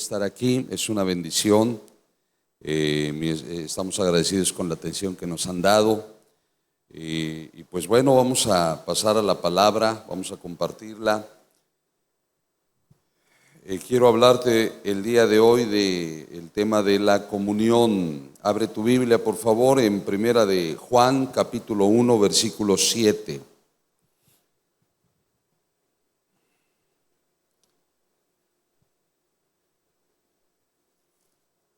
estar aquí, es una bendición. Estamos agradecidos con la atención que nos han dado. Y pues bueno, vamos a pasar a la palabra, vamos a compartirla. Quiero hablarte el día de hoy del tema de la comunión. Abre tu Biblia, por favor, en Primera de Juan, capítulo 1, versículo 7.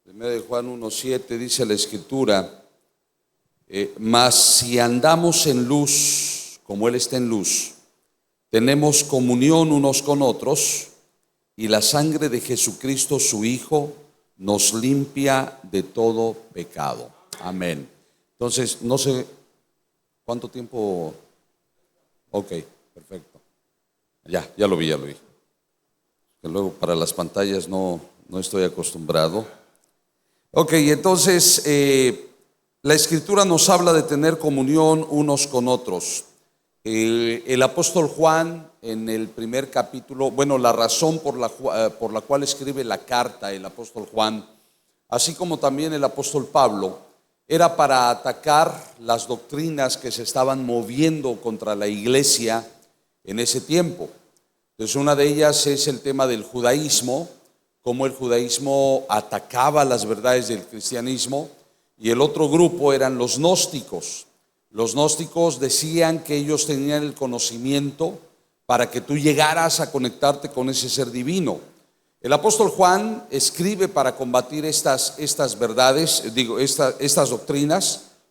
Primera de Juan 1:7 dice la Escritura: mas si andamos en luz, como Él está en luz, tenemos comunión unos con otros, y la sangre de Jesucristo, su Hijo, nos limpia de todo pecado. Amén. Entonces, no sé cuánto tiempo. Ok, perfecto. Ya lo vi. Que luego para las pantallas no estoy acostumbrado. Ok, entonces la Escritura nos habla de tener comunión unos con otros. El apóstol Juan, en el primer capítulo, la razón por la cual escribe la carta el apóstol Juan, así como también el apóstol Pablo, era para atacar las doctrinas que se estaban moviendo contra la iglesia en ese tiempo. Entonces, una de ellas es el tema del judaísmo, cómo el judaísmo atacaba las verdades del cristianismo, y el otro grupo eran los gnósticos. Los gnósticos decían que ellos tenían el conocimiento para que tú llegaras a conectarte con ese ser divino. El apóstol Juan escribe para combatir estas verdades, estas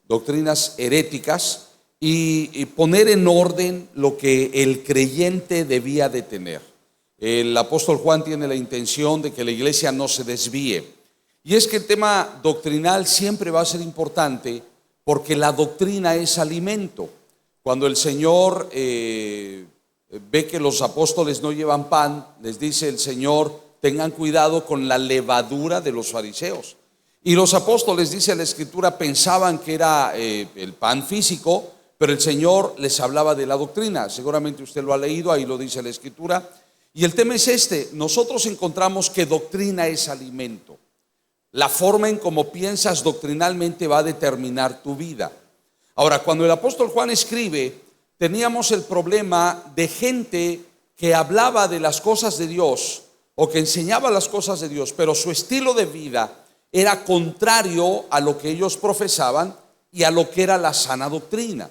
doctrinas heréticas, y poner en orden lo que el creyente debía de tener. El apóstol Juan tiene la intención de que la iglesia no se desvíe. Y es que el tema doctrinal siempre va a ser importante, porque la doctrina es alimento. Cuando el Señor ve que los apóstoles no llevan pan, les dice el Señor: tengan cuidado con la levadura de los fariseos. Y los apóstoles, dice la Escritura, pensaban que era el pan físico, pero el Señor les hablaba de la doctrina. Seguramente usted lo ha leído, ahí lo dice la Escritura. Y el tema es nosotros encontramos que doctrina es alimento. La forma en cómo piensas doctrinalmente va a determinar tu vida. Ahora, cuando el apóstol Juan escribe, teníamos el problema de gente que hablaba de las cosas de Dios o que enseñaba las cosas de Dios, pero su estilo de vida era contrario a lo que ellos profesaban y a lo que era la sana doctrina.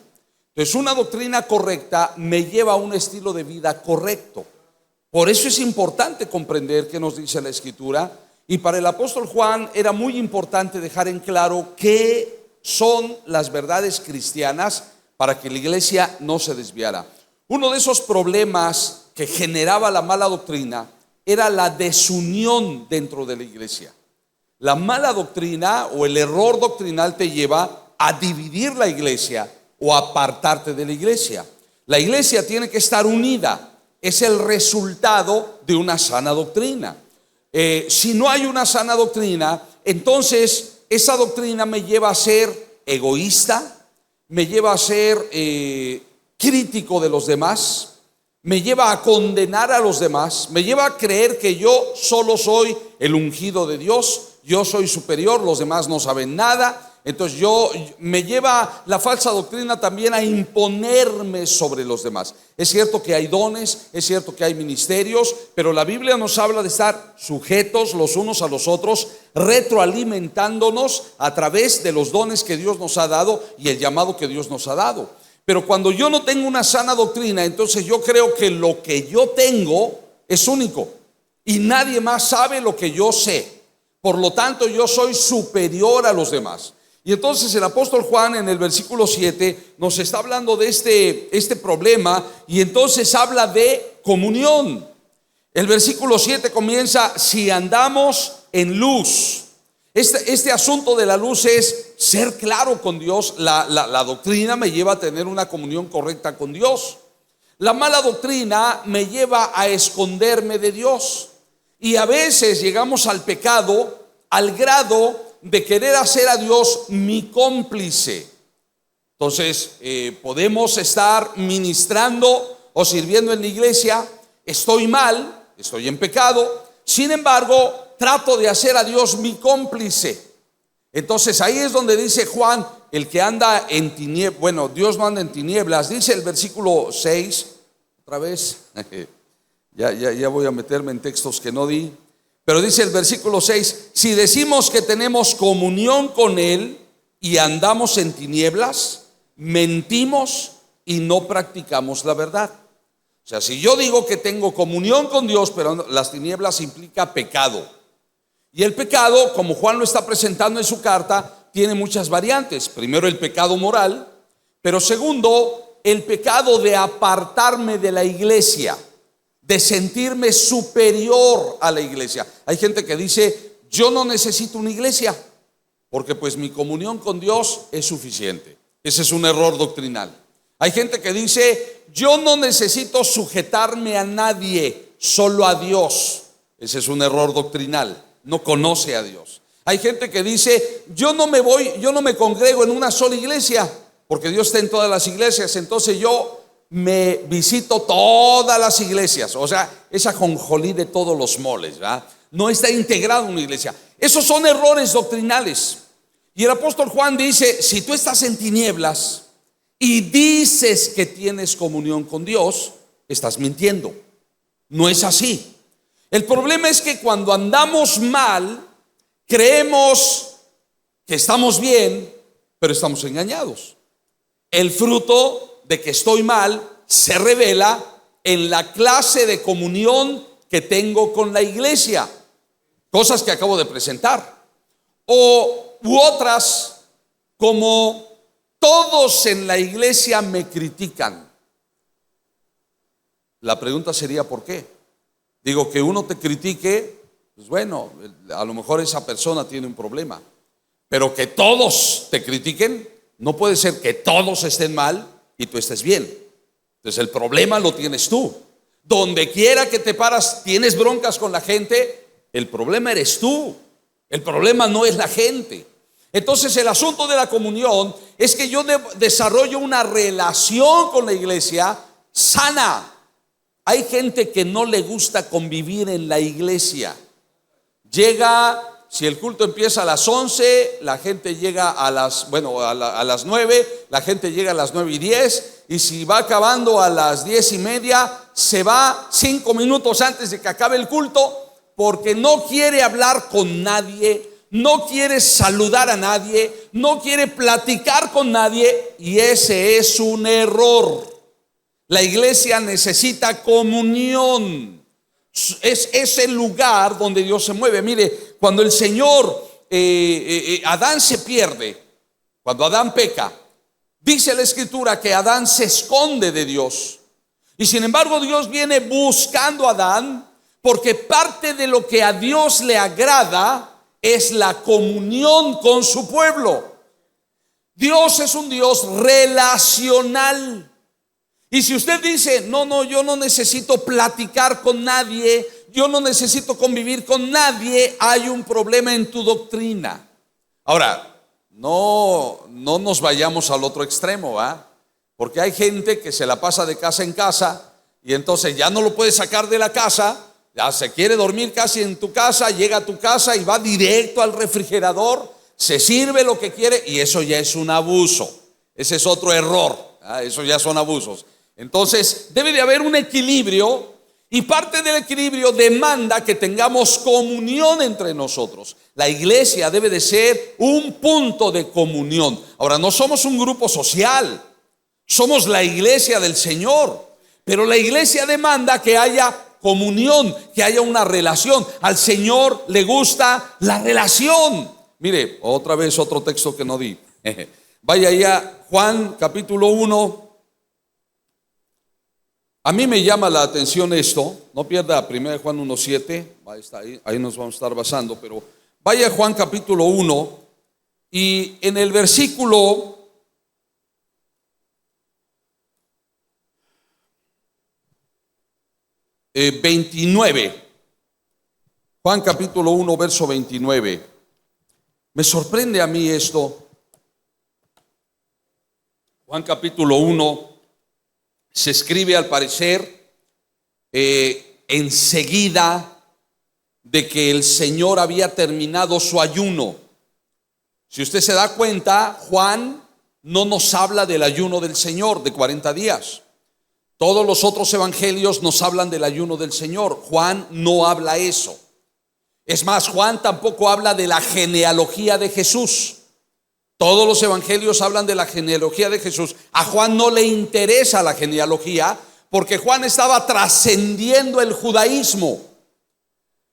Entonces, una doctrina correcta me lleva a un estilo de vida correcto. Por eso es importante comprender qué nos dice la Escritura, y para el apóstol Juan era muy importante dejar en claro qué son las verdades cristianas para que la iglesia no se desviara. Uno de esos problemas que generaba la mala doctrina era la desunión dentro de la iglesia. La mala doctrina o el error doctrinal te lleva a dividir la iglesia o a apartarte de la iglesia. La iglesia tiene que estar unida. Es el resultado de una sana doctrina. Si no hay una sana doctrina, entonces esa doctrina me lleva a ser egoísta, me lleva a ser crítico de los demás, me lleva a condenar a los demás, me lleva a creer que yo solo soy el ungido de Dios, yo soy superior, los demás no saben nada. Entonces me lleva la falsa doctrina también a imponerme sobre los demás. Es cierto que hay dones, es cierto que hay ministerios, pero la Biblia nos habla de estar sujetos los unos a los otros, retroalimentándonos a través de los dones que Dios nos ha dado y el llamado que Dios nos ha dado. Pero cuando yo no tengo una sana doctrina, entonces yo creo que lo que yo tengo es único y nadie más sabe lo que yo sé. Por lo tanto, yo soy superior a los demás. Y entonces el apóstol Juan en el versículo 7 nos está hablando de este problema, y entonces habla de comunión. El versículo 7 comienza: si andamos en luz. Este asunto de la luz es ser claro con Dios. La doctrina me lleva a tener una comunión correcta con Dios. La mala doctrina me lleva a esconderme de Dios. Y a veces llegamos al pecado al grado de querer hacer a Dios mi cómplice. Entonces podemos estar ministrando o sirviendo en la iglesia, estoy mal, estoy en pecado, sin embargo trato de hacer a Dios mi cómplice. Entonces ahí es donde dice Juan, el que anda en tinieblas, bueno, Dios no anda en tinieblas, dice el versículo 6, otra vez, ya voy a meterme en textos que no di, pero dice el versículo 6, si decimos que tenemos comunión con Él y andamos en tinieblas, mentimos y no practicamos la verdad. O sea, si yo digo que tengo comunión con Dios, pero las tinieblas implica pecado. Y el pecado, como Juan lo está presentando en su carta, tiene muchas variantes. Primero, el pecado moral, pero segundo, el pecado de apartarme de la iglesia, de sentirme superior a la iglesia. Hay gente que dice, yo no necesito una iglesia, porque pues mi comunión con Dios es suficiente. Ese es un error doctrinal. Hay gente que dice, yo no necesito sujetarme a nadie, solo a Dios. Ese es un error doctrinal. No conoce a Dios. Hay gente que dice, yo no me congrego en una sola iglesia, porque Dios está en todas las iglesias, entonces yo me visito todas las iglesias. O sea, esa ajonjolí de todos los moles, ¿verdad? No está integrado en una iglesia. Esos son errores doctrinales. Y el apóstol Juan dice, si tú estás en tinieblas y dices que tienes comunión con Dios, estás mintiendo. No es así. El problema es que cuando andamos mal, creemos que estamos bien, pero estamos engañados. El fruto de que estoy mal se revela en la clase de comunión que tengo con la iglesia, cosas que acabo de presentar, u otras como todos en la iglesia me critican. La pregunta sería ¿por qué? Digo, que uno te critique, pues bueno, a lo mejor esa persona tiene un problema, pero que todos te critiquen, no puede ser que todos estén mal y tú estés bien. Entonces el problema lo tienes tú. Donde quiera que te paras, tienes broncas con la gente, el problema eres tú. El problema no es la gente. Entonces el asunto de la comunión es que yo desarrollo una relación con la iglesia sana. Hay gente que no le gusta convivir en la iglesia. Llega, si el culto empieza a las 11, la gente llega a las 9, la gente llega a las 9:10, y si va acabando a las 10:30, se va 5 minutos antes de que acabe el culto, porque no quiere hablar con nadie, no quiere saludar a nadie, no quiere platicar con nadie, y ese es un error. La iglesia necesita comunión. Es el lugar donde Dios se mueve. Mire, cuando el Señor, Adán se pierde, cuando Adán peca, dice la Escritura que Adán se esconde de Dios. Y sin embargo Dios viene buscando a Adán, porque parte de lo que a Dios le agrada es la comunión con su pueblo. Dios es un Dios relacional. Y si usted dice, no, yo no necesito platicar con nadie, yo no necesito convivir con nadie, hay un problema en tu doctrina. Ahora, no nos vayamos al otro extremo, ¿va? Porque hay gente que se la pasa de casa en casa y entonces ya no lo puede sacar de la casa, ya se quiere dormir casi en tu casa, llega a tu casa y va directo al refrigerador, se sirve lo que quiere, y eso ya es un abuso. Ese es otro error, ¿ah? Eso ya son abusos. Entonces debe de haber un equilibrio, y parte del equilibrio demanda que tengamos comunión entre nosotros. La iglesia debe de ser un punto de comunión. Ahora, no somos un grupo social, somos la iglesia del Señor, pero la iglesia demanda que haya comunión, que haya una relación. Al Señor le gusta la relación. Mire, otra vez otro texto que no di. Vaya ya, Juan capítulo 1. A mí me llama la atención esto. No pierda 1 Juan 1:7. Ahí nos vamos a estar basando. Pero vaya a Juan capítulo 1. Y en el versículo 29. Juan capítulo 1, verso 29. Me sorprende a mí esto. Juan capítulo 1 se escribe al parecer enseguida de que el Señor había terminado su ayuno. Si usted se da cuenta, Juan no nos habla del ayuno del Señor de 40 días. Todos los otros evangelios nos hablan del ayuno del Señor. Juan no habla eso. Es más, Juan tampoco habla de la genealogía de Jesús. Todos los evangelios hablan de la genealogía de Jesús. A Juan no le interesa la genealogía porque Juan estaba trascendiendo el judaísmo.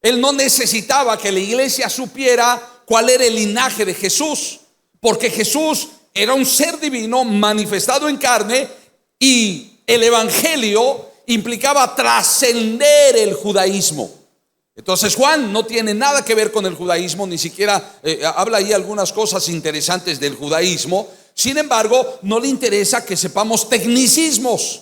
Él no necesitaba que la iglesia supiera cuál era el linaje de Jesús, porque Jesús era un ser divino manifestado en carne y el evangelio implicaba trascender el judaísmo. Entonces Juan no tiene nada que ver con el judaísmo, ni siquiera habla ahí algunas cosas interesantes del judaísmo. Sin embargo, no le interesa que sepamos tecnicismos,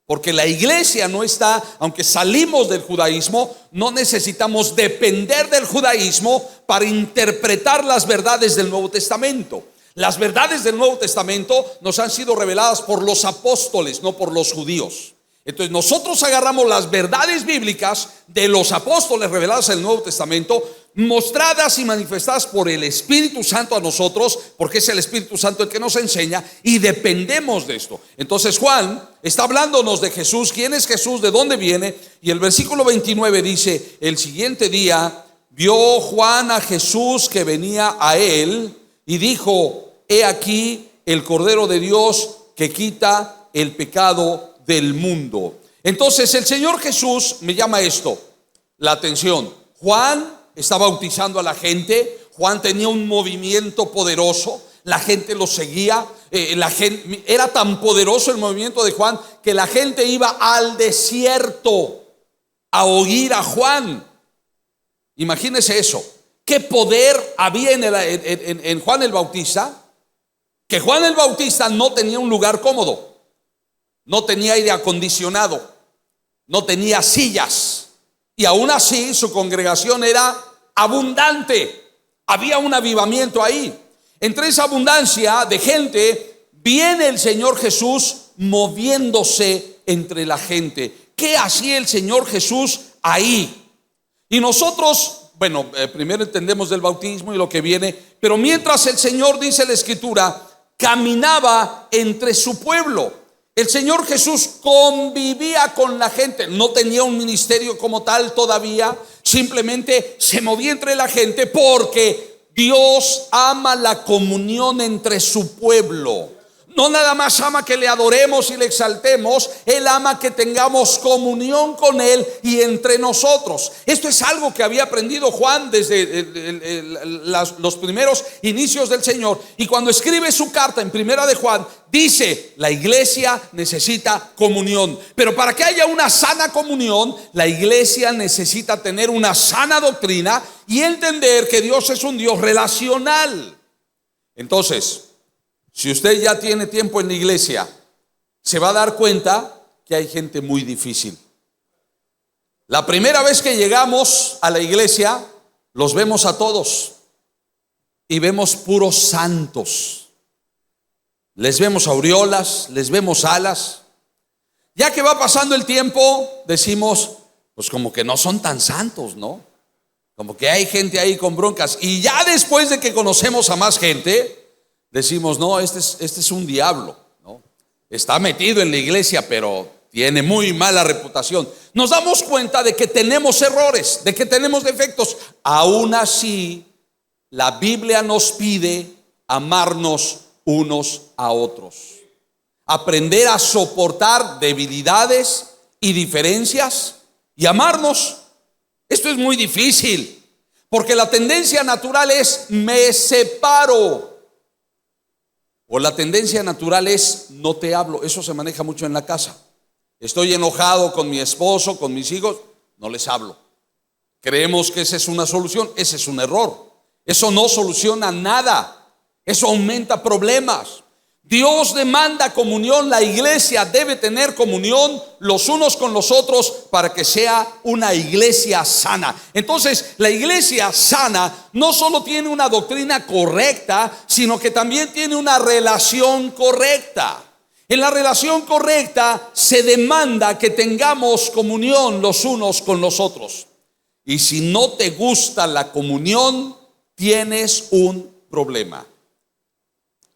porque la iglesia no está, aunque salimos del judaísmo, no necesitamos depender del judaísmo para interpretar las verdades del Nuevo Testamento. Las verdades del Nuevo Testamento nos han sido reveladas por los apóstoles, no por los judíos. Entonces nosotros agarramos las verdades bíblicas de los apóstoles reveladas en el Nuevo Testamento, mostradas y manifestadas por el Espíritu Santo a nosotros, porque es el Espíritu Santo el que nos enseña, y dependemos de esto. Entonces Juan está hablándonos de Jesús, quién es Jesús, de dónde viene, y el versículo 29 dice: el siguiente día vio Juan a Jesús que venía a él y dijo: he aquí el Cordero de Dios que quita el pecado del mundo. Entonces el Señor Jesús me llama esto la atención. Juan está bautizando a la gente. Juan tenía un movimiento poderoso, la gente lo seguía, era tan poderoso el movimiento de Juan que la gente iba al desierto a oír a Juan. Imagínese eso. ¿Qué poder había en Juan el Bautista? Que Juan el Bautista no tenía un lugar cómodo, no tenía aire acondicionado, no tenía sillas, y aún así su congregación era abundante. Había un avivamiento ahí. Entre esa abundancia de gente viene el Señor Jesús moviéndose entre la gente. ¿Qué hacía el Señor Jesús ahí? Y nosotros, primero entendemos del bautismo y lo que viene, pero mientras el Señor, dice la Escritura, caminaba entre su pueblo. El Señor Jesús convivía con la gente, no tenía un ministerio como tal todavía, simplemente se movía entre la gente porque Dios ama la comunión entre su pueblo. No nada más ama que le adoremos y le exaltemos, Él ama que tengamos comunión con Él y entre nosotros. Esto es algo que había aprendido Juan desde los primeros inicios del Señor. Y cuando escribe su carta en Primera de Juan, dice: la iglesia necesita comunión. Pero para que haya una sana comunión, la iglesia necesita tener una sana doctrina y entender que Dios es un Dios relacional. Entonces, si usted ya tiene tiempo en la iglesia, se va a dar cuenta que hay gente muy difícil. La primera vez que llegamos a la iglesia, los vemos a todos y vemos puros santos. Les vemos aureolas, les vemos alas. Ya que va pasando el tiempo, decimos, pues como que no son tan santos, ¿no? Como que hay gente ahí con broncas. Y ya después de que conocemos a más gente, decimos: no, este es un diablo, ¿no? Está metido en la iglesia, pero tiene muy mala reputación. Nos damos cuenta de que tenemos errores, de que tenemos defectos. Aún así, la Biblia nos pide amarnos unos a otros, aprender a soportar debilidades y diferencias y amarnos. Esto es muy difícil, porque la tendencia natural es: me separo. O la tendencia natural es: no te hablo. Eso se maneja mucho en la casa. Estoy enojado con mi esposo, con mis hijos, no les hablo. Creemos que esa es una solución. Ese es un error. Eso no soluciona nada. Eso aumenta problemas. Dios demanda comunión. La iglesia debe tener comunión los unos con los otros para que sea una iglesia sana. Entonces, la iglesia sana no solo tiene una doctrina correcta, sino que también tiene una relación correcta. En la relación correcta se demanda que tengamos comunión los unos con los otros. Y si no te gusta la comunión, tienes un problema.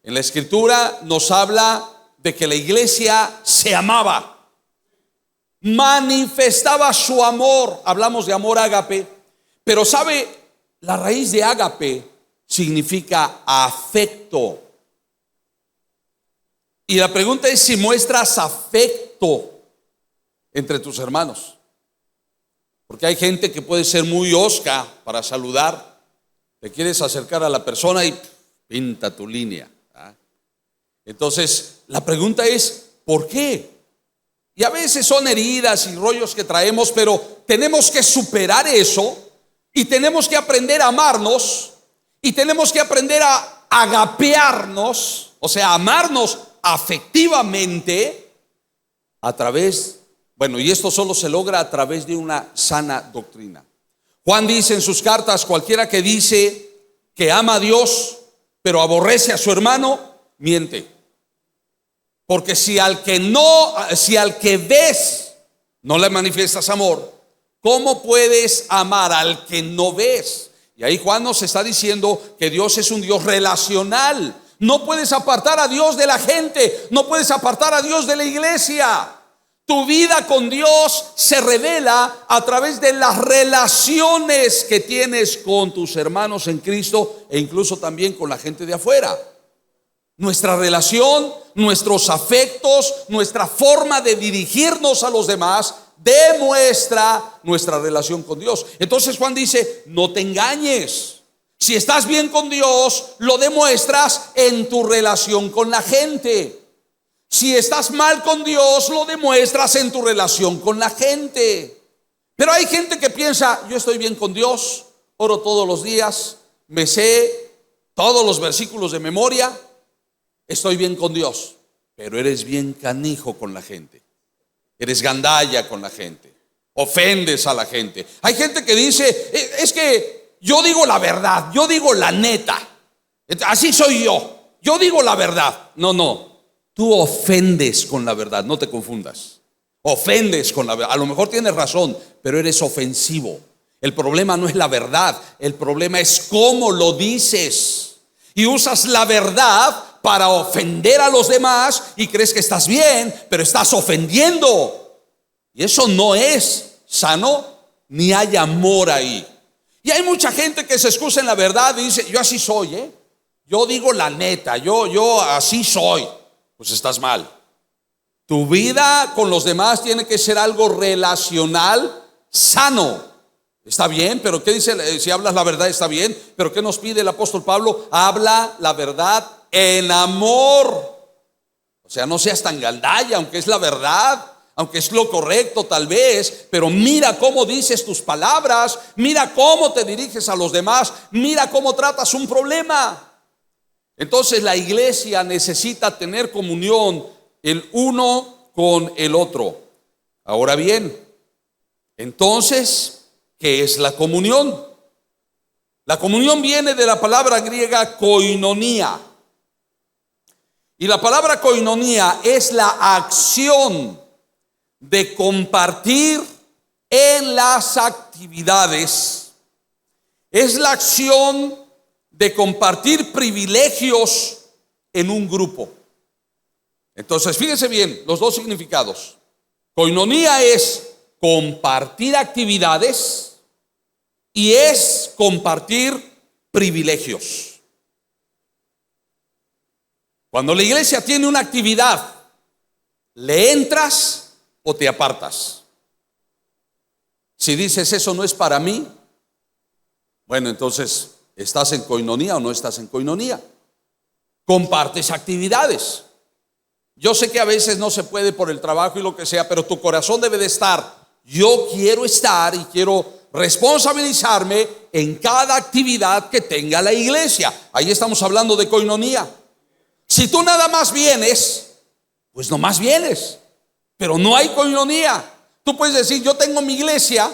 En la Escritura nos habla de que la iglesia se amaba, manifestaba su amor. Hablamos de amor ágape, pero ¿sabe? La raíz de ágape significa afecto. Y la pregunta es si muestras afecto entre tus hermanos. Porque hay gente que puede ser muy hosca para saludar. Te quieres acercar a la persona y pinta tu línea. Entonces, la pregunta es, ¿por qué? Y a veces son heridas y rollos que traemos, pero tenemos que superar eso y tenemos que aprender a amarnos y tenemos que aprender a agapearnos, o sea, amarnos afectivamente a través, y esto solo se logra a través de una sana doctrina. Juan dice en sus cartas, cualquiera que dice que ama a Dios, pero aborrece a su hermano, miente. Porque si al que ves no le manifiestas amor, ¿cómo puedes amar al que no ves? Y ahí Juan nos está diciendo que Dios es un Dios relacional. No puedes apartar a Dios de la gente, no puedes apartar a Dios de la iglesia. Tu vida con Dios se revela a través de las relaciones que tienes con tus hermanos en Cristo e incluso también con la gente de afuera. Nuestra relación, nuestros afectos, nuestra forma de dirigirnos a los demás demuestra nuestra relación con Dios. Entonces Juan dice, no te engañes. Si estás bien con Dios, lo demuestras en tu relación con la gente. Si estás mal con Dios, lo demuestras en tu relación con la gente. Pero hay gente que piensa, yo estoy bien con Dios, oro todos los días, me sé todos los versículos de memoria, estoy bien con Dios. Pero eres bien canijo con la gente, eres gandalla con la gente, ofendes a la gente. Hay gente que dice, es que yo digo la verdad, yo digo la neta, así soy yo digo la verdad. No, tú ofendes con la verdad, no te confundas. Ofendes con la verdad. A lo mejor tienes razón, pero eres ofensivo. El problema no es la verdad, el problema es cómo lo dices. Y usas la verdad para ofender a los demás y crees que estás bien, pero estás ofendiendo. Y eso no es sano, ni hay amor ahí. Y hay mucha gente que se excusa en la verdad y dice, yo así soy, yo digo la neta, yo así soy. Pues estás mal. Tu vida con los demás tiene que ser algo relacional, sano. Está bien, pero ¿qué dice? Si hablas la verdad está bien, pero ¿qué nos pide el apóstol Pablo? Habla la verdad en amor. O sea, no seas tan gandalla, aunque es la verdad, aunque es lo correcto tal vez, pero mira cómo dices tus palabras, mira cómo te diriges a los demás, mira cómo tratas un problema. Entonces la iglesia necesita tener comunión el uno con el otro. Ahora bien, entonces, ¿qué es la comunión? La comunión viene de la palabra griega koinonía. Y la palabra koinonía es la acción de compartir en las actividades. Es la acción de compartir privilegios en un grupo. Entonces, fíjense bien los dos significados. Koinonía es compartir actividades y es compartir privilegios. Cuando la iglesia tiene una actividad, ¿le entras o te apartas? Si dices eso no es para mí, bueno, entonces ¿estás en koinonía o no estás en koinonía? Compartes actividades. Yo sé que a veces no se puede por el trabajo y lo que sea, pero tu corazón debe de estar, yo quiero estar y quiero responsabilizarme en cada actividad que tenga la iglesia. Ahí estamos hablando de koinonía. Si tú nada más vienes, pues nomás vienes, pero no hay koinonía. Tú puedes decir, yo tengo mi iglesia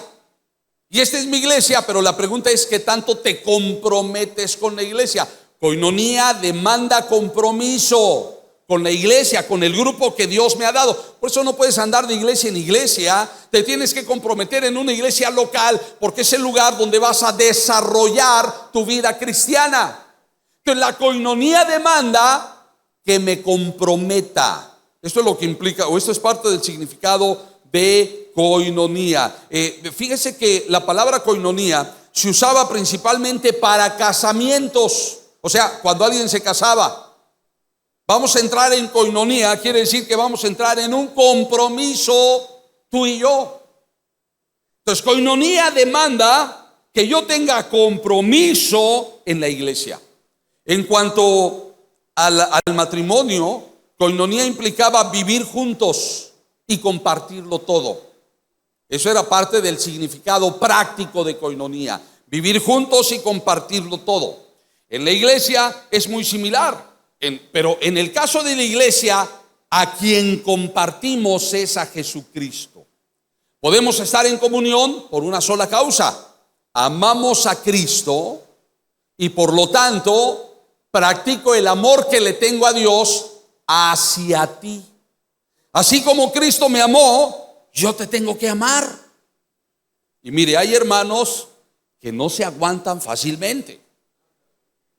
y esta es mi iglesia, pero la pregunta es ¿qué tanto te comprometes con la iglesia? Koinonía demanda compromiso. con la iglesia, con el grupo que Dios me ha dado. Por eso no puedes andar de iglesia en iglesia. Te tienes que comprometer en una iglesia local, porque es el lugar donde vas a desarrollar tu vida cristiana. Entonces la koinonía demanda que me comprometa. Esto es lo que implica, o esto es parte del significado de koinonía. Fíjese que la palabra koinonía se usaba principalmente para casamientos. O sea, cuando alguien se casaba. Vamos a entrar en koinonía, quiere decir que vamos a entrar en un compromiso tú y yo. Entonces, koinonía demanda que yo tenga compromiso en la iglesia. En cuanto al matrimonio, koinonía implicaba vivir juntos y compartirlo todo. Eso era parte del significado práctico de koinonía, vivir juntos y compartirlo todo. En la iglesia es muy similar. Pero en el caso de la iglesia, a quien compartimos es a Jesucristo. Podemos estar en comunión por una sola causa: amamos a Cristo y por lo tanto practico el amor que le tengo a Dios hacia ti. Así como Cristo me amó, yo te tengo que amar. Y mire, hay hermanos que no se aguantan fácilmente.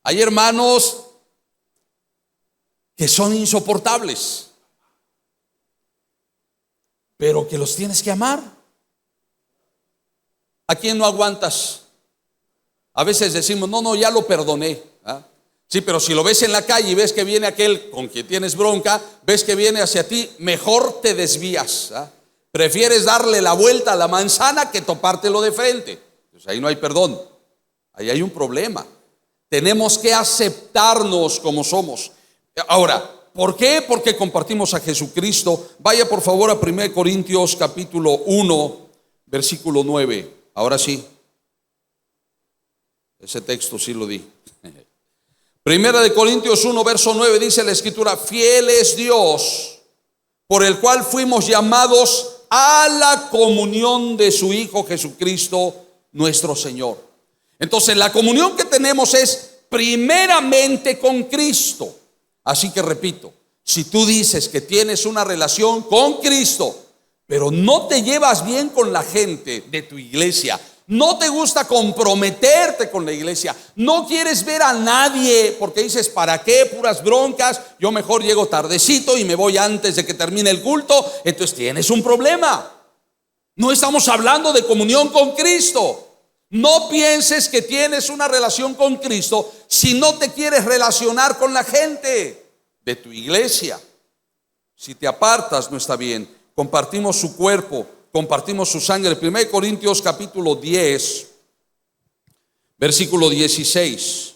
Hay hermanos que son insoportables, pero que los tienes que amar. ¿A quién no aguantas? A veces decimos, no, ya lo perdoné. Sí, pero si lo ves en la calle y ves que viene aquel con quien tienes bronca, ves que viene hacia ti, mejor te desvías. Prefieres darle la vuelta a la manzana que topártelo de frente. Pues ahí no hay perdón, ahí hay un problema. Tenemos que aceptarnos como somos. Ahora, ¿por qué? Porque compartimos a Jesucristo. Vaya por favor a 1 Corintios capítulo 1, versículo 9. Ahora sí, ese texto sí lo di. 1 Corintios 1, verso 9 dice la escritura: fiel es Dios, por el cual fuimos llamados a la comunión de su Hijo Jesucristo nuestro Señor. Entonces la comunión que tenemos es primeramente con Cristo. Así que repito, si tú dices que tienes una relación con Cristo, pero no te llevas bien con la gente de tu iglesia, no te gusta comprometerte con la iglesia, no quieres ver a nadie porque dices, ¿para qué? Puras broncas, yo mejor llego tardecito y me voy antes de que termine el culto, entonces tienes un problema. No estamos hablando de comunión con Cristo. No pienses que tienes una relación con Cristo si no te quieres relacionar con la gente de tu iglesia. Si te apartas, no está bien. Compartimos su cuerpo, compartimos su sangre. 1 Corintios capítulo 10, versículo 16.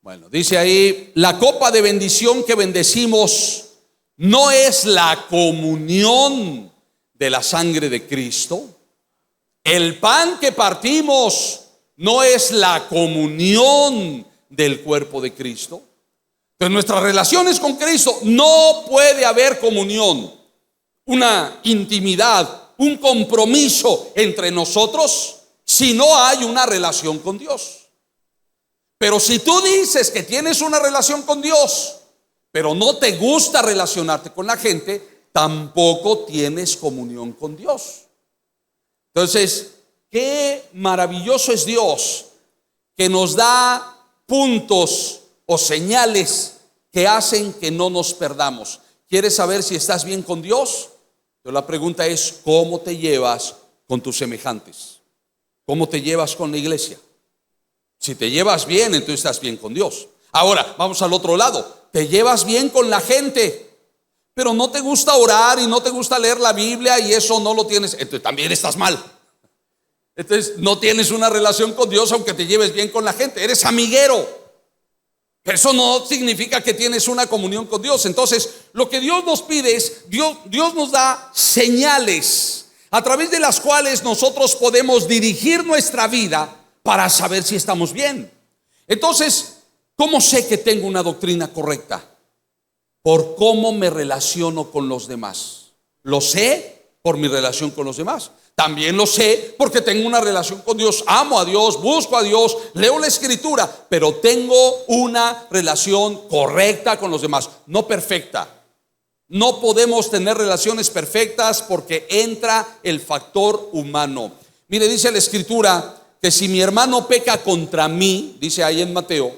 Bueno, dice ahí: la copa de bendición que bendecimos no es la comunión de la sangre de Cristo. El pan que partimos no es la comunión del cuerpo de Cristo. En nuestras relaciones con Cristo no puede haber comunión, una intimidad, un compromiso entre nosotros si no hay una relación con Dios. Pero si tú dices que tienes una relación con Dios, pero no te gusta relacionarte con la gente, tampoco tienes comunión con Dios. Entonces, qué maravilloso es Dios, que nos da puntos o señales que hacen que no nos perdamos. ¿Quieres saber si estás bien con Dios? Entonces la pregunta es, ¿cómo te llevas con tus semejantes? ¿Cómo te llevas con la iglesia? Si te llevas bien, entonces estás bien con Dios. Ahora, vamos al otro lado. Te llevas bien con la gente, pero no te gusta orar y no te gusta leer la Biblia y eso no lo tienes, entonces también estás mal. Entonces no tienes una relación con Dios aunque te lleves bien con la gente, eres amiguero. Pero eso no significa que tienes una comunión con Dios. Entonces lo que Dios nos pide es, Dios nos da señales a través de las cuales nosotros podemos dirigir nuestra vida para saber si estamos bien. Entonces, ¿cómo sé que tengo una doctrina correcta? Por cómo me relaciono con los demás. Lo sé por mi relación con los demás. También lo sé porque tengo una relación con Dios, amo a Dios, busco a Dios, leo la Escritura, pero tengo una relación correcta con los demás, no perfecta. No podemos tener relaciones perfectas porque entra el factor humano. Mire, dice la Escritura que si mi hermano peca contra mí, dice ahí en Mateo,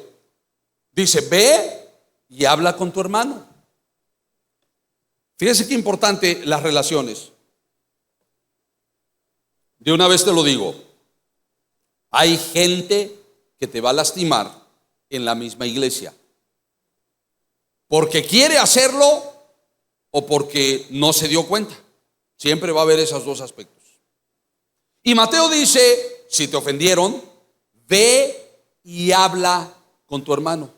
dice, ve y habla con tu hermano. Fíjese qué importante las relaciones. De una vez te lo digo, hay gente que te va a lastimar en la misma iglesia, porque quiere hacerlo o porque no se dio cuenta. Siempre va a haber esos dos aspectos. Y Mateo dice, si te ofendieron, ve y habla con tu hermano.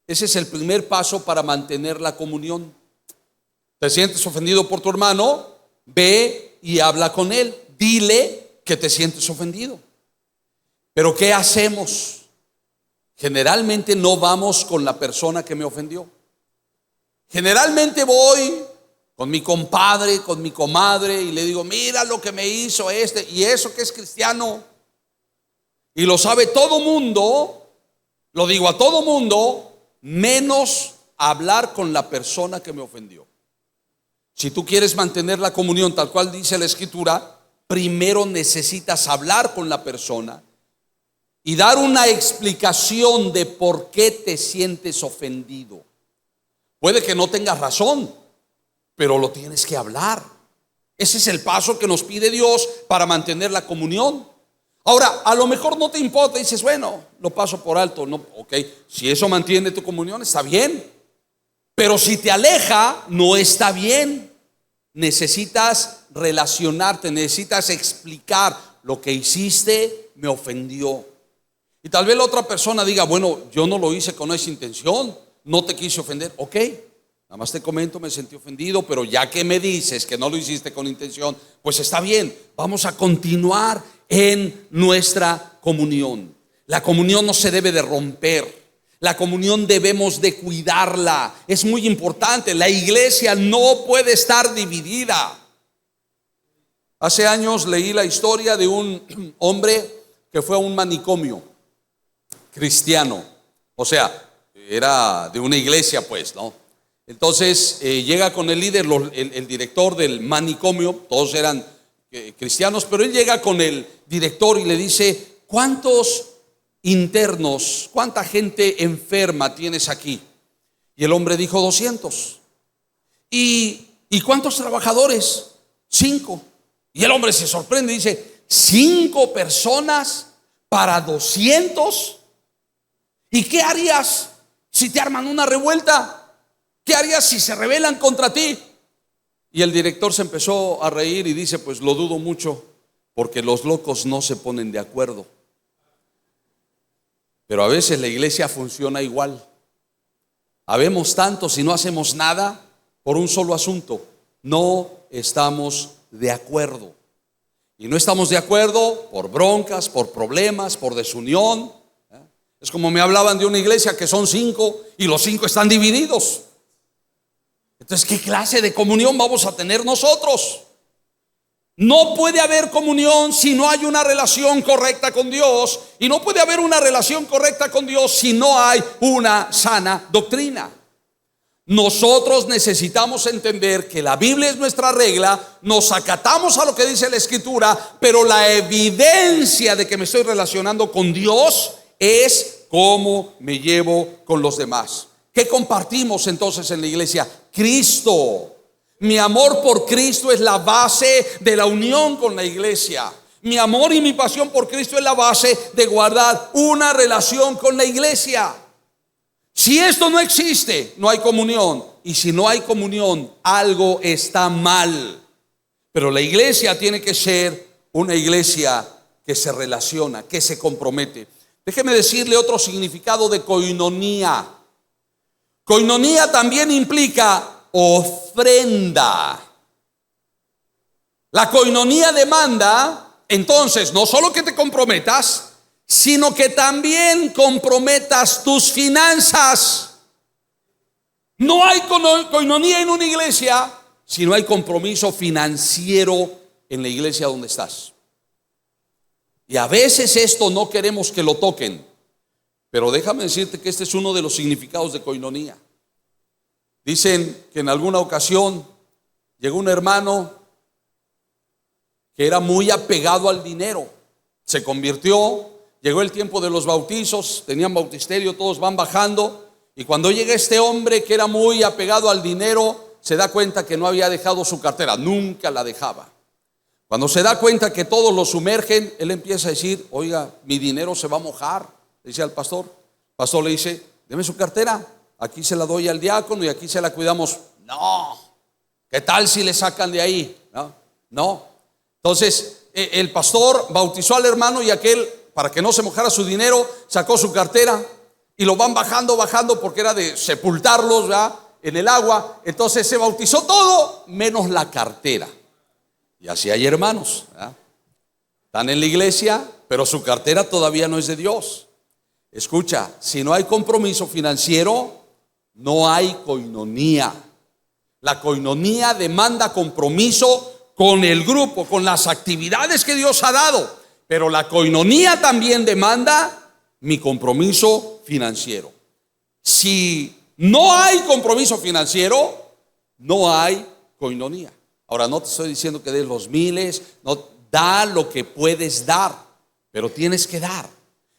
Ese es el primer paso para mantener la comunión. ¿Te sientes ofendido por tu hermano? Ve y habla con él. Dile que te sientes ofendido. Pero ¿qué hacemos? Generalmente no vamos con la persona que me ofendió. Generalmente voy con mi compadre, con mi comadre y le digo, mira lo que me hizo este y eso que es cristiano. Y lo sabe todo mundo, lo digo a todo mundo, menos hablar con la persona que me ofendió. Si tú quieres mantener la comunión tal cual dice la Escritura, primero necesitas hablar con la persona y dar una explicación de por qué te sientes ofendido. Puede que no tengas razón, pero lo tienes que hablar. Ese es el paso que nos pide Dios para mantener la comunión. Ahora, a lo mejor no te importa, dices, bueno, lo paso por alto. No, ok, si eso mantiene tu comunión, está bien. Pero si te aleja, no está bien. Necesitas relacionarte, necesitas explicar lo que hiciste, me ofendió. Y tal vez la otra persona diga, bueno, yo no lo hice con esa intención, no te quise ofender. Ok, nada más te comento, me sentí ofendido, pero ya que me dices que no lo hiciste con intención, pues está bien, vamos a continuar en nuestra comunión. La comunión no se debe de romper. La comunión debemos de cuidarla. Es muy importante. La iglesia no puede estar dividida. Hace años leí la historia de un hombre que fue a un manicomio cristiano. O sea, era de una iglesia, pues, ¿no? Entonces llega con el líder, el director del manicomio. Todos eran cristianos, pero él llega con el director y le dice, ¿cuántos internos, cuánta gente enferma tienes aquí? Y el hombre dijo 200. ¿Y cuántos trabajadores? 5. Y el hombre se sorprende y dice, 5 personas para 200. ¿Y qué harías si te arman una revuelta? ¿Qué harías si se rebelan contra ti? Y el director se empezó a reír y dice, pues lo dudo mucho, porque los locos no se ponen de acuerdo. Pero a veces la iglesia funciona igual. Habemos tantos y no hacemos nada por un solo asunto. No estamos de acuerdo. Y no estamos de acuerdo por broncas, por problemas, por desunión. Es como me hablaban de una iglesia que son 5 y los 5 están divididos. Entonces, ¿qué clase de comunión vamos a tener nosotros? No puede haber comunión si no hay una relación correcta con Dios. Y no puede haber una relación correcta con Dios si no hay una sana doctrina. Nosotros necesitamos entender que la Biblia es nuestra regla. Nos acatamos a lo que dice la Escritura, pero la evidencia de que me estoy relacionando con Dios es cómo me llevo con los demás. ¿Qué compartimos entonces en la iglesia? Cristo. Mi amor por Cristo es la base de la unión con la iglesia. Mi amor y mi pasión por Cristo es la base de guardar una relación con la iglesia. Si esto no existe, no hay comunión. Y si no hay comunión, algo está mal. Pero la iglesia tiene que ser una iglesia que se relaciona, que se compromete. Déjeme decirle otro significado de coinonía. Coinonía también implica ofrenda. La coinonía demanda, entonces, no solo que te comprometas, sino que también comprometas tus finanzas. No hay coinonía en una iglesia si no hay compromiso financiero en la iglesia donde estás. Y a veces esto no queremos que lo toquen, pero déjame decirte que este es uno de los significados de coinonía. Dicen que en alguna ocasión llegó un hermano que era muy apegado al dinero, se convirtió, llegó el tiempo de los bautizos, tenían bautisterio, todos van bajando, y cuando llega este hombre que era muy apegado al dinero, se da cuenta que no había dejado su cartera, nunca la dejaba. Cuando se da cuenta que todos lo sumergen, él empieza a decir: oiga, mi dinero se va a mojar. Le dice al pastor. El pastor le dice: deme su cartera, aquí se la doy al diácono y aquí se la cuidamos. No, ¿qué tal si le sacan de ahí? No. Entonces el pastor bautizó al hermano, y aquel, para que no se mojara su dinero, sacó su cartera y lo van bajando porque era de sepultarlos, ¿verdad?, en el agua. Entonces se bautizó todo menos la cartera. Y así hay hermanos, ¿verdad?, están en la iglesia, pero su cartera todavía no es de Dios. Escucha, si no hay compromiso financiero, no hay coinonía. La coinonía demanda compromiso con el grupo, con las actividades que Dios ha dado, pero la coinonía también demanda mi compromiso financiero. Si no hay compromiso financiero, no hay coinonía. Ahora, no te estoy diciendo que des los miles, no, da lo que puedes dar, pero tienes que dar.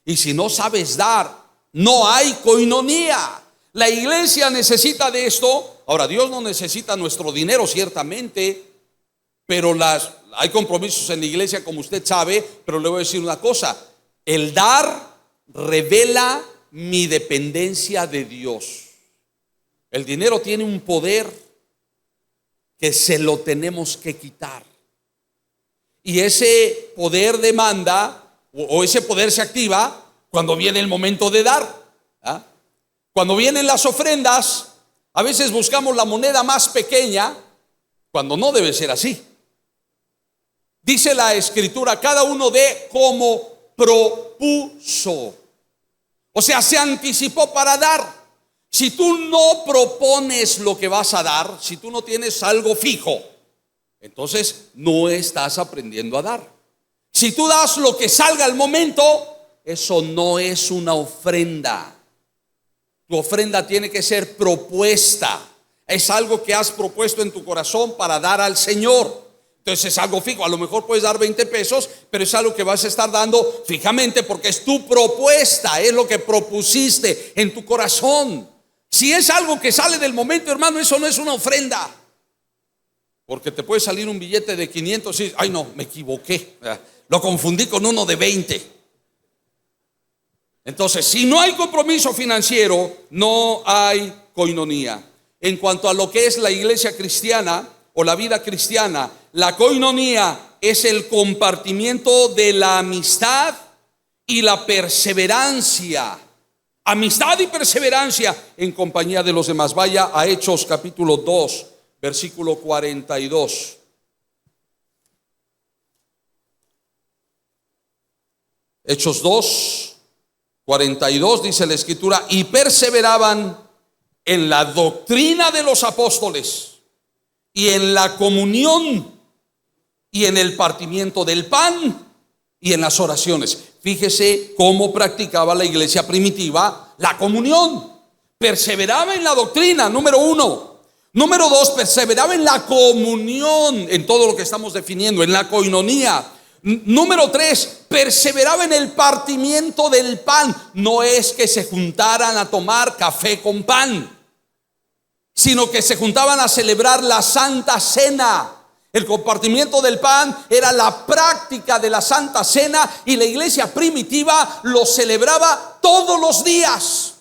Y si no sabes dar, no hay coinonía. La iglesia necesita de esto. Ahora, Dios no necesita nuestro dinero, ciertamente, pero hay compromisos en la iglesia, como usted sabe. Pero le voy a decir una cosa: el dar revela mi dependencia de Dios. El dinero tiene un poder que se lo tenemos que quitar, y ese poder demanda, o ese poder se activa cuando viene el momento de dar. Cuando vienen las ofrendas, a veces buscamos la moneda más pequeña, cuando no debe ser así. Dice la escritura: cada uno dé como propuso. O sea, se anticipó para dar. Si tú no propones lo que vas a dar, si tú no tienes algo fijo, entonces no estás aprendiendo a dar. Si tú das lo que salga al momento, eso no es una ofrenda. Tu ofrenda tiene que ser propuesta. Es algo que has propuesto en tu corazón para dar al Señor. Entonces es algo fijo. A lo mejor puedes dar 20 pesos, pero es algo que vas a estar dando fijamente, porque es tu propuesta, es lo que propusiste en tu corazón. Si es algo que sale del momento, hermano, eso no es una ofrenda. Porque te puede salir un billete de 500 y ay, no, me equivoqué, lo confundí con uno de 20. Entonces, si no hay compromiso financiero, no hay coinonía. En cuanto a lo que es la iglesia cristiana o la vida cristiana, la coinonía es el compartimiento de la amistad y la perseverancia. Amistad y perseverancia en compañía de los demás. Vaya a Hechos capítulo 2, versículo 42. Hechos 2, 42 dice la escritura: y perseveraban en la doctrina de los apóstoles, y en la comunión, y en el partimiento del pan, y en las oraciones. Fíjese cómo practicaba la iglesia primitiva la comunión. Perseveraba en la doctrina, número 1. Número 2, perseveraba en la comunión, en todo lo que estamos definiendo, en la coinonía. Número 3, perseveraba en el partimiento del pan. No es que se juntaran a tomar café con pan, sino que se juntaban a celebrar la Santa Cena. El compartimiento del pan era la práctica de la Santa Cena, y la iglesia primitiva lo celebraba todos los días.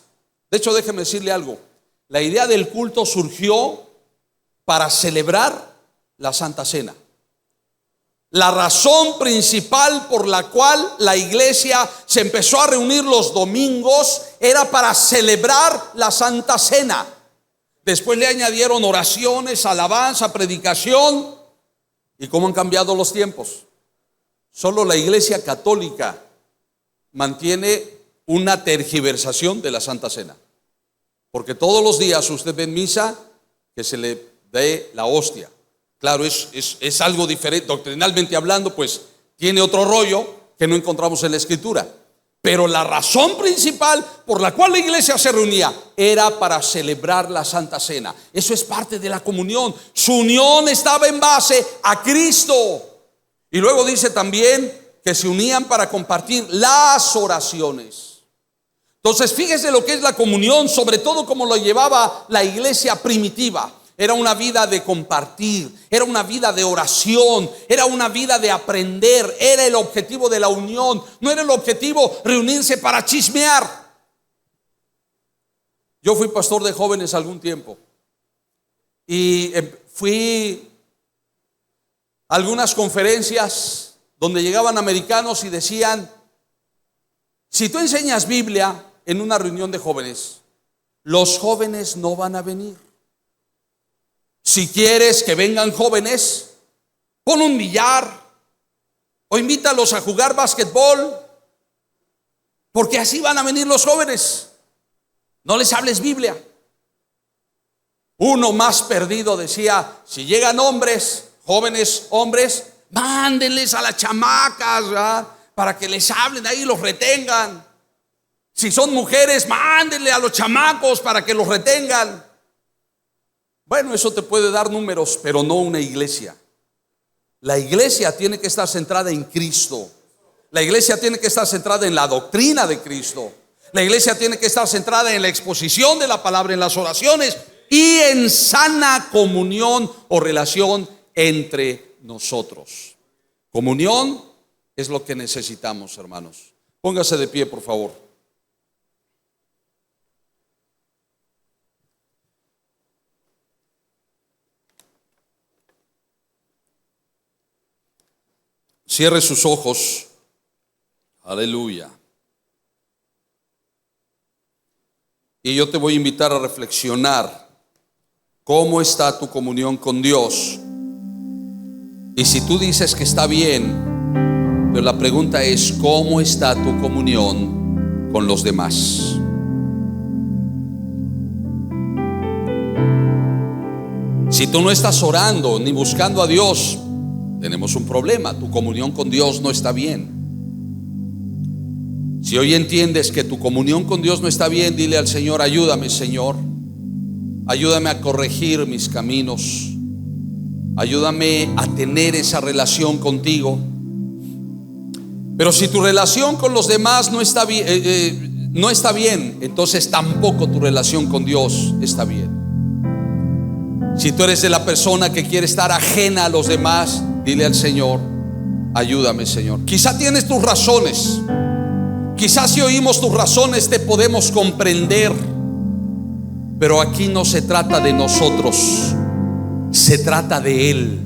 De hecho, déjeme decirle algo: la idea del culto surgió para celebrar la Santa Cena. La razón principal por la cual la iglesia se empezó a reunir los domingos era para celebrar la Santa Cena. Después le añadieron oraciones, alabanza, predicación. ¿Y cómo han cambiado los tiempos? Solo la iglesia católica mantiene una tergiversación de la Santa Cena, porque todos los días usted ve en misa que se le dé la hostia, Claro, es algo diferente. Doctrinalmente hablando, pues tiene otro rollo que no encontramos en la Escritura. Pero la razón principal por la cual la iglesia se reunía era para celebrar la Santa Cena. Eso es parte de la comunión. Su unión estaba en base a Cristo. Y luego dice también que se unían para compartir las oraciones. Entonces fíjese lo que es la comunión, sobre todo como lo llevaba la iglesia primitiva. Era una vida de compartir, era una vida de oración, era una vida de aprender. Era el objetivo de la unión, no era el objetivo reunirse para chismear. Yo fui pastor de jóvenes algún tiempo y fui a algunas conferencias donde llegaban americanos y decían: si tú enseñas Biblia en una reunión de jóvenes, los jóvenes no van a venir. Si quieres que vengan jóvenes, pon un billar o invítalos a jugar básquetbol, porque así van a venir los jóvenes. No les hables Biblia. Uno más perdido decía: si llegan hombres, jóvenes hombres, mándenles a las chamacas, ¿verdad?, para que les hablen ahí y los retengan. Si son mujeres, mándenle a los chamacos para que los retengan. Bueno, eso te puede dar números, pero no una iglesia. La iglesia tiene que estar centrada en Cristo. La iglesia tiene que estar centrada en la doctrina de Cristo. La iglesia tiene que estar centrada en la exposición de la palabra, en las oraciones y en sana comunión o relación entre nosotros. Comunión es lo que necesitamos, hermanos. Póngase de pie, por favor. Cierre sus ojos. Aleluya. Y yo te voy a invitar a reflexionar cómo está tu comunión con Dios. Y si tú dices que está bien, pero la pregunta es: ¿cómo está tu comunión con los demás? Si tú no estás orando ni buscando a Dios, tenemos un problema. Tu comunión con Dios no está bien. Si hoy entiendes que tu comunión con Dios no está bien, dile al Señor: ayúdame, Señor. Ayúdame a corregir mis caminos. Ayúdame a tener esa relación contigo. Pero si tu relación con los demás no está bien, entonces tampoco tu relación con Dios está bien. Si tú eres de la persona que quiere estar ajena a los demás, dile al Señor: ayúdame, Señor. Quizá tienes tus razones. Quizás si oímos tus razones te podemos comprender. Pero aquí no se trata de nosotros, se trata de Él.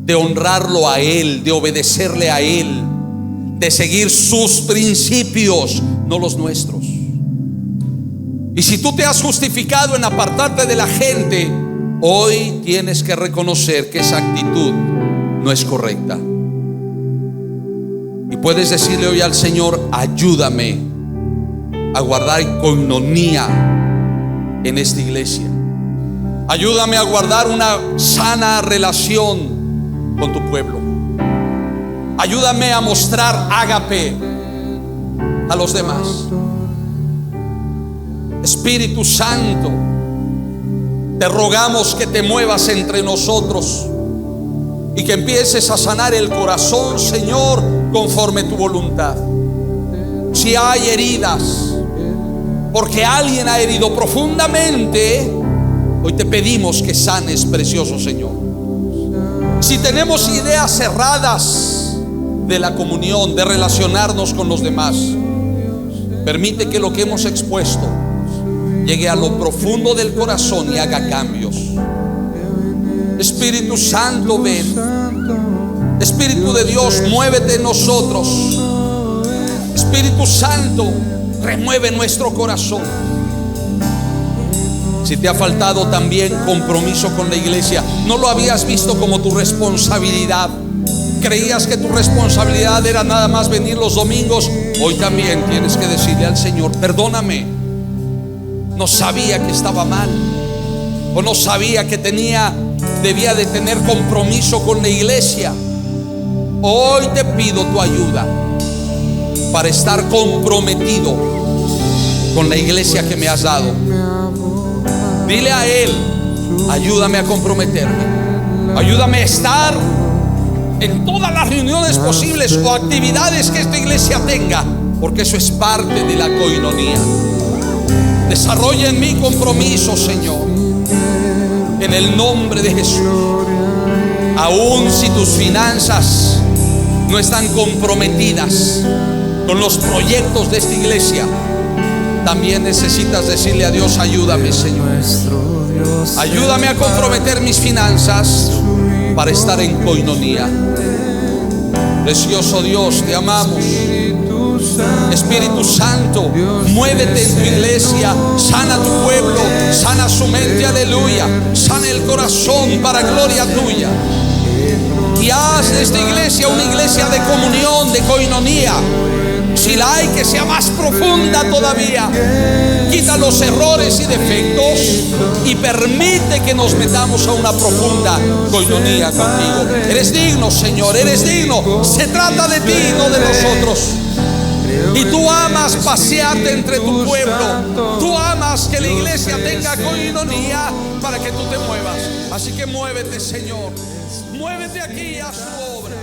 De honrarlo a Él, de obedecerle a Él, de seguir sus principios, no los nuestros. Y si tú te has justificado en apartarte de la gente, hoy tienes que reconocer que esa actitud no es correcta. Y puedes decirle hoy al Señor: ayúdame a guardar coinonía en esta iglesia. Ayúdame a guardar una sana relación con tu pueblo. Ayúdame a mostrar ágape a los demás. Espíritu Santo, te rogamos que te muevas entre nosotros y que empieces a sanar el corazón, Señor, conforme tu voluntad. Si hay heridas, porque alguien ha herido profundamente, hoy te pedimos que sanes, precioso Señor. Si tenemos ideas cerradas de la comunión, de relacionarnos con los demás, permite que lo que hemos expuesto llegue a lo profundo del corazón y haga cambios. Espíritu Santo, ven. Espíritu de Dios, muévete en nosotros. Espíritu Santo, remueve nuestro corazón. Si te ha faltado también compromiso con la iglesia, no lo habías visto como tu responsabilidad, creías que tu responsabilidad era nada más venir los domingos, hoy también tienes que decirle al Señor: perdóname, no sabía que estaba mal, o no sabía que tenía debía de tener compromiso con la iglesia. Hoy te pido tu ayuda para estar comprometido con la iglesia que me has dado. Dile a Él: ayúdame a comprometerme, ayúdame a estar en todas las reuniones posibles o actividades que esta iglesia tenga, porque eso es parte de la coinonía. Desarrolla en mí compromiso, Señor, en el nombre de Jesús. Aun si tus finanzas no están comprometidas con los proyectos de esta iglesia, también necesitas decirle a Dios: ayúdame, Señor, ayúdame a comprometer mis finanzas para estar en coinonía. Precioso Dios, te amamos. Espíritu Santo, muévete en tu iglesia, sana tu pueblo, sana su mente, aleluya, sana el corazón para gloria tuya. Y haz de esta iglesia una iglesia de comunión, de coinonía. Si la hay, que sea más profunda todavía. Quita los errores y defectos y permite que nos metamos a una profunda coinonía contigo. Eres digno, Señor, eres digno. Se trata de ti, no de nosotros. Y tú amas pasearte entre tu pueblo. Tú amas que la iglesia tenga coinonía para que tú te muevas. Así que muévete, Señor. Muévete aquí a su obra.